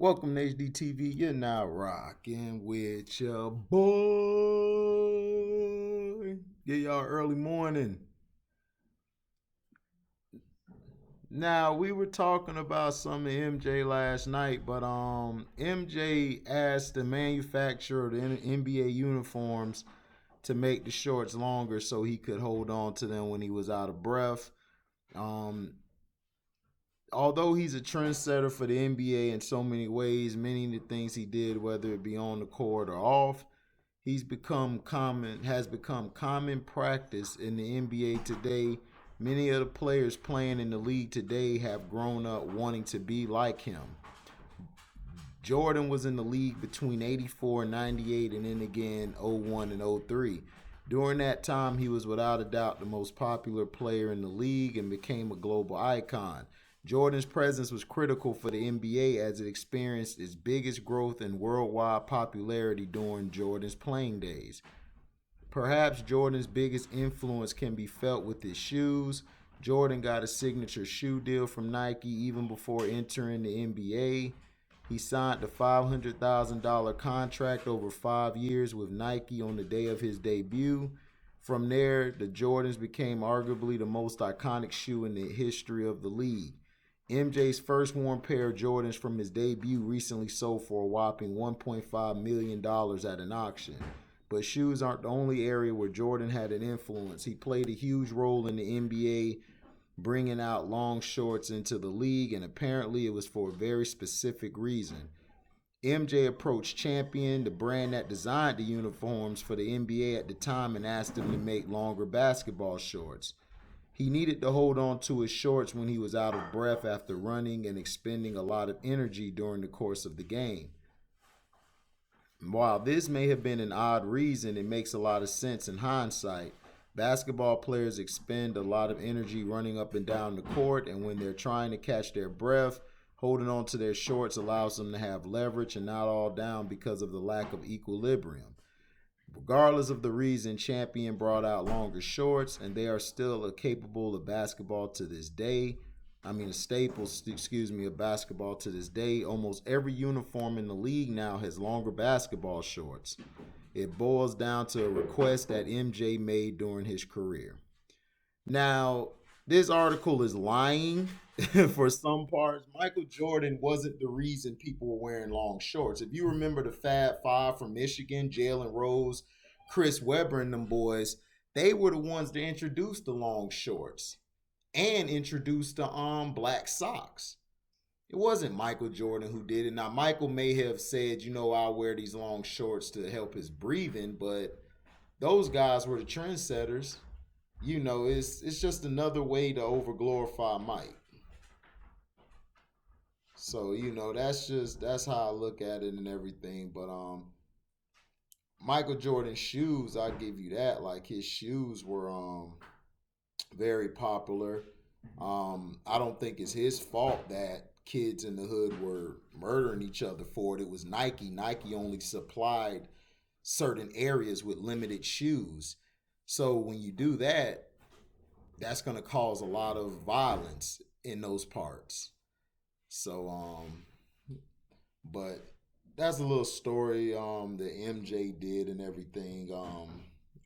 Welcome to HDTV. You're now rocking with your boy. Get y'all early morning. Now we were talking about some of MJ last night, but MJ asked the manufacturer of the NBA uniforms to make the shorts longer so he could hold on to them when he was out of breath. Um, Although he's a trendsetter for the NBA in so many ways, many of the things he did, whether it be on the court or off, has become common practice in the NBA today. Many of the players playing in the league today have grown up wanting to be like him. Jordan was in the league between 84 and 98 and then again 01 and 03. During that time, he was without a doubt the most popular player in the league and became a global icon. Jordan's presence was critical for the NBA as it experienced its biggest growth in worldwide popularity during Jordan's playing days. Perhaps Jordan's biggest influence can be felt with his shoes. Jordan got a signature shoe deal from Nike even before entering the NBA. He signed a $500,000 contract over 5 years with Nike on the day of his debut. From there, the Jordans became arguably the most iconic shoe in the history of the league. MJ's first worn pair of Jordans from his debut recently sold for a whopping $1.5 million at an auction. But shoes aren't the only area where Jordan had an influence. He played a huge role in the NBA, bringing out long shorts into the league, and apparently it was for a very specific reason. MJ approached Champion, the brand that designed the uniforms for the NBA at the time, and asked them to make longer basketball shorts. He needed to hold on to his shorts when he was out of breath after running and expending a lot of energy during the course of the game. While this may have been an odd reason, it makes a lot of sense in hindsight. Basketball players expend a lot of energy running up and down the court, and when they're trying to catch their breath, holding on to their shorts allows them to have leverage and not all down because of the lack of equilibrium. Regardless of the reason, Champion brought out longer shorts, and they are still capable of basketball to this day. A staple, of basketball to this day. Almost every uniform in the league now has longer basketball shorts. It boils down to a request that MJ made during his career. Now, this article is lying for some parts. Michael Jordan wasn't the reason people were wearing long shorts. If you remember the Fab Five from Michigan, Jalen Rose, Chris Webber, and them boys, they were the ones that introduced the long shorts and introduced the black socks. It wasn't Michael Jordan who did it. Now, Michael may have said, I'll wear these long shorts to help his breathing, but those guys were the trendsetters. It's just another way to overglorify Mike. So, that's how I look at it and everything. But Michael Jordan's shoes, I give you that. Like his shoes were very popular. I don't think it's his fault that kids in the hood were murdering each other for it. It was Nike. Nike only supplied certain areas with limited shoes. So when you do that, that's going to cause a lot of violence in those parts. So, but that's a little story that MJ did and everything.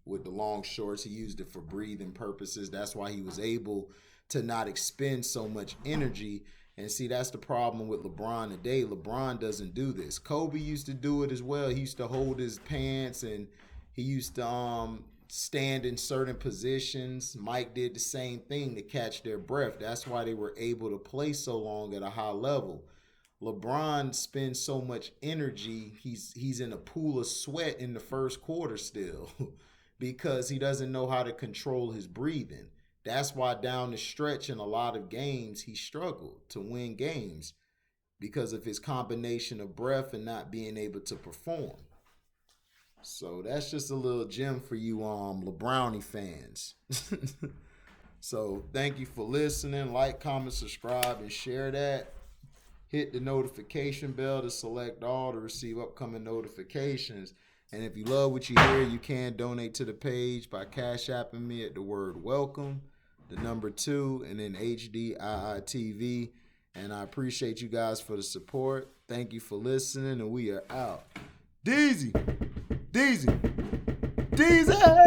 With the long shorts, he used it for breathing purposes. That's why he was able to not expend so much energy. And see, that's the problem with LeBron today. LeBron doesn't do this. Kobe used to do it as well. He used to hold his pants and he used to stand in certain positions. Mike did the same thing to catch their breath. That's why they were able to play so long at a high level. LeBron spends so much energy. He's in a pool of sweat in the first quarter still because he doesn't know how to control his breathing. That's why down the stretch in a lot of games, he struggled to win games because of his combination of breath and not being able to perform. So that's just a little gem for you LeBrownie fans. So thank you for listening. Like, comment, subscribe, and share that. Hit the notification bell to select all to receive upcoming notifications. And if you love what you hear, you can donate to the page by Cash Apping me at the word welcome, the number 2, and then HDIITV. And I appreciate you guys for the support. Thank you for listening, and we are out. Deezy. Deezy. Deezy.